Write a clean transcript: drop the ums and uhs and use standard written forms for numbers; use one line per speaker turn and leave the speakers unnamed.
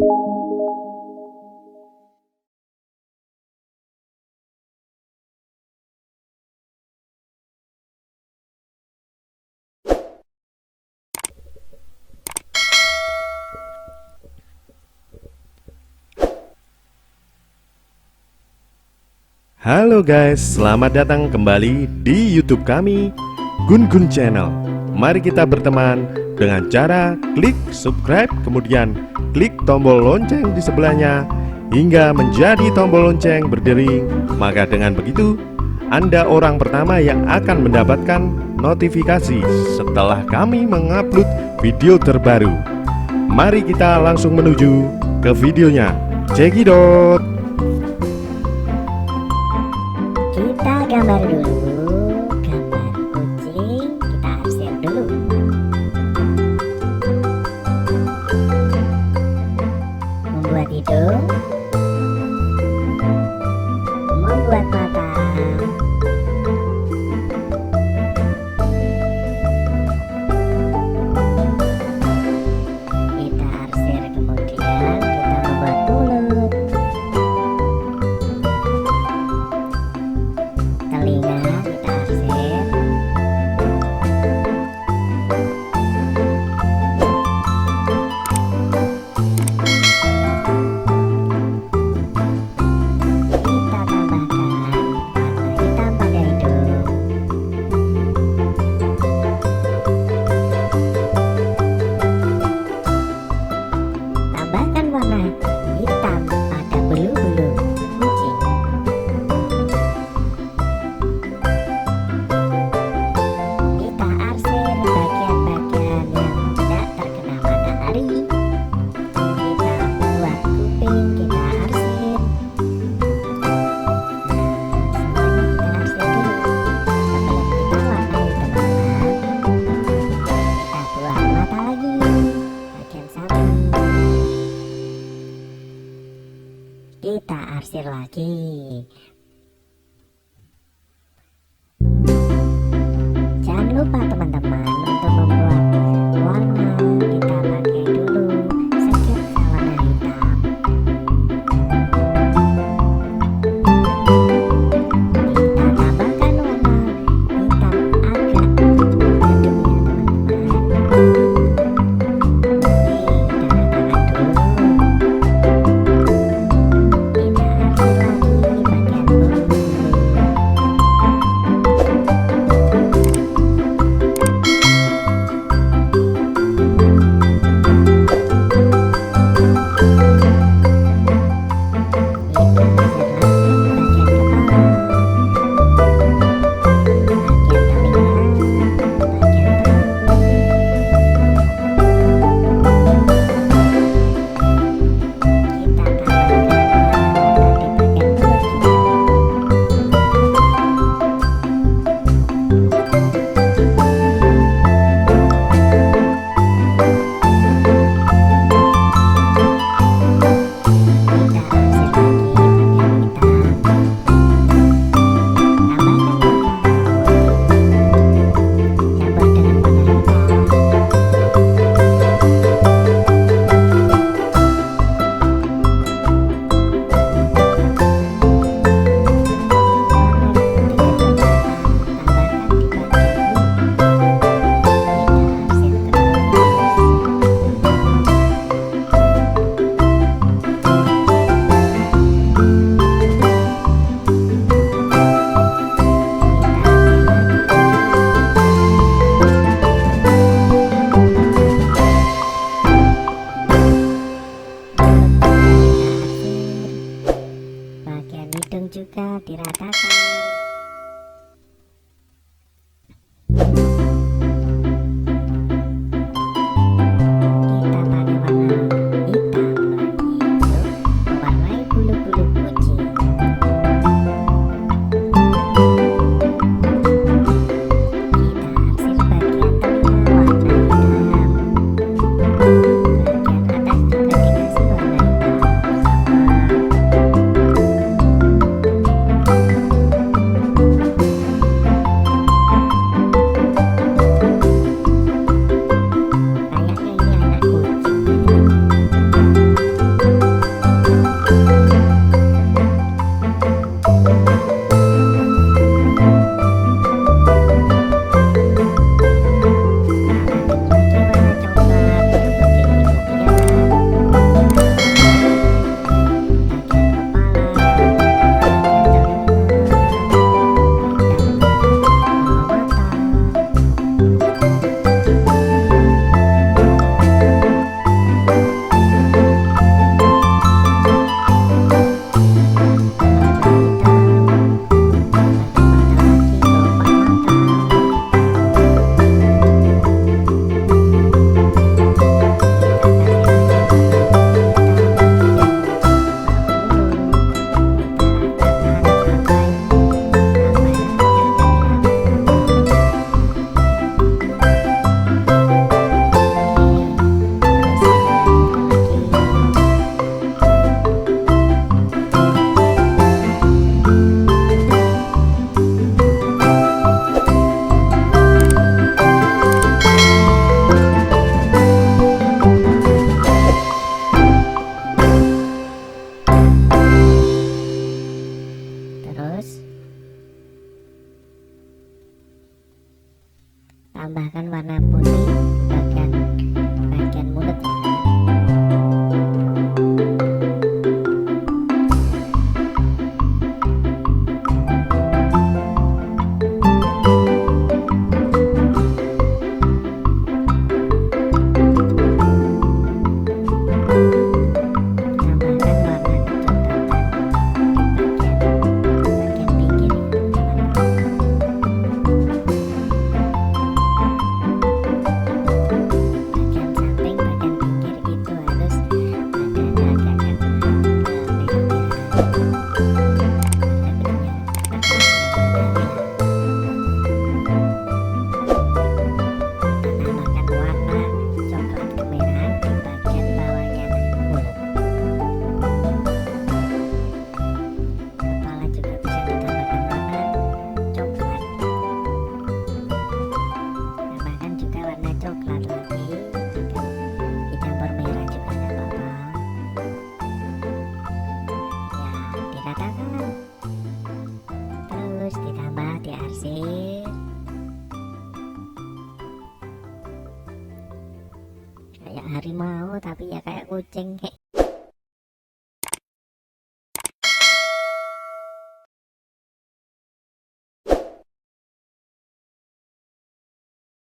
Halo guys, selamat datang kembali di YouTube kami, Gun-Gun Channel. Mari kita berteman dengan cara klik subscribe, kemudian klik tombol lonceng di sebelahnya hingga menjadi tombol lonceng berdering. Maka dengan begitu, Anda orang pertama yang akan mendapatkan notifikasi setelah kami mengupload video terbaru. Mari kita langsung menuju ke videonya. Cekidot.
Kita gambar dulu, gambar kucing, kita arsir dulu. Membuat hidung, membuat mata, kita arsir, kemudian kita membuat mulut, telinga kita arsir, kita tambahkan warna hitam pada hidung, tambahkan warna hitam pada bulu-bulu kucing. Kita arsir bagian-bagian yang tidak terkena matahari. Kita buat kuping, kita arsir. Semuanya kita arsir dulu. Sebelum kita warnai teman-teman, kita buat mata lagi, bagian samping. Kita arsir lagi. Jangan lupa teman-teman untuk membuat warna, kita pakai dulu sketsa warna hitam. Kita tambahkan warna hitam agak redup ya teman-teman. Oke, tanda tangan dulu. Kita arsir lagi bagian bulu. Bagian hidung juga diratakan. Kita pakai warna hitam lagi untuk mewarnai bulu-bulu kucing. Kita arsir bagian telinga warna hitam. Bagian atas juga dikasih warna hitam bersama. kayak harimau tapi ya kayak kucing, kayak